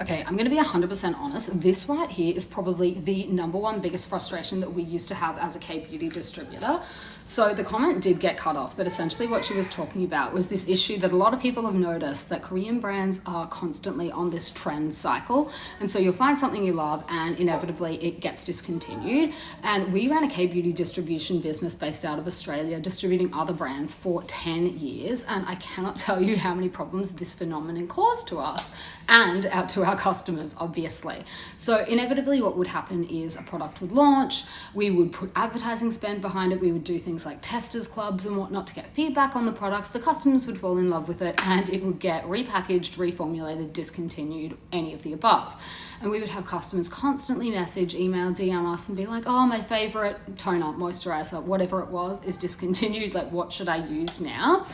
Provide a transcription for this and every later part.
Okay, I'm going to be 100% honest. This right here is probably the number one biggest frustration that we used to have as a K-beauty distributor. So the comment did get cut off, but essentially what she was talking about was this issue that a lot of people have noticed, that Korean brands are constantly on this trend cycle. And so you'll find something you love and inevitably it gets discontinued. And we ran a K-beauty distribution business based out of Australia, distributing other brands for 10 years. And I cannot tell you how many problems this phenomenon caused to us and out to our customers, obviously. So inevitably what would happen is a product would launch, we would put advertising spend behind it, we would do things like testers clubs and whatnot to get feedback on the products, the customers would fall in love with it and it would get repackaged, reformulated, discontinued, any of the above. And we would have customers constantly message, email, DM us and be like, oh, my favorite toner, moisturizer, whatever it was, is discontinued. Like, what should I use now?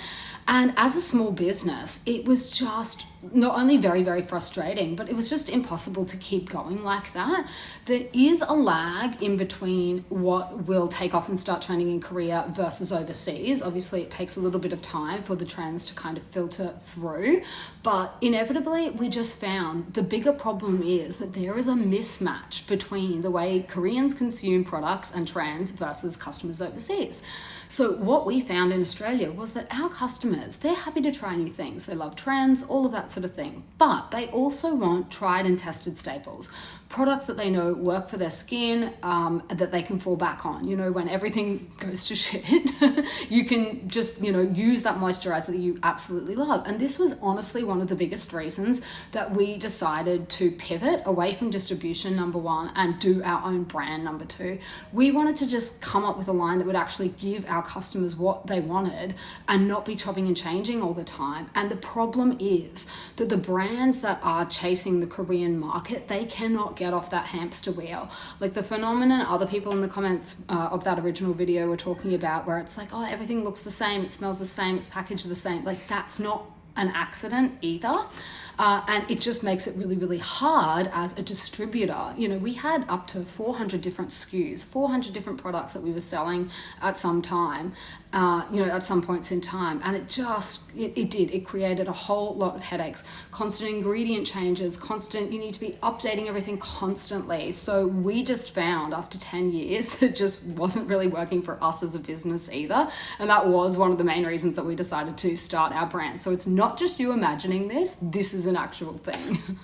And as a small business, it was just not only very, very frustrating, but it was just impossible to keep going like that. There is a lag in between what will take off and start trending in Korea versus overseas. Obviously, it takes a little bit of time for the trends to kind of filter through, but inevitably, we just found the bigger problem is that there is a mismatch between the way Koreans consume products and trends versus customers overseas. So what we found in Australia was that our customers, they're happy to try new things. They love trends, all of that sort of thing. But they also want tried and tested staples. Products that they know work for their skin, that they can fall back on. You know, when everything goes to shit, you can just, use that moisturizer that you absolutely love. And this was honestly one of the biggest reasons that we decided to pivot away from distribution, number one, and do our own brand, number two. We wanted to just come up with a line that would actually give our customers what they wanted and not be chopping and changing all the time. And the problem is that the brands that are chasing the Korean market, they cannot get off that hamster wheel. Like the phenomenon other people in the comments of that original video were talking about, where it's like, oh, everything looks the same, it smells the same, it's packaged the same. Like, that's not an accident either. And it just makes it really, really hard as a distributor. We had up to 400 different SKUs, 400 different products that we were selling at some time, at some points in time. And it created a whole lot of headaches, constant ingredient changes, you need to be updating everything constantly. So we just found after 10 years that just wasn't really working for us as a business either. And that was one of the main reasons that we decided to start our brand. So it's not just you imagining this is an actual thing.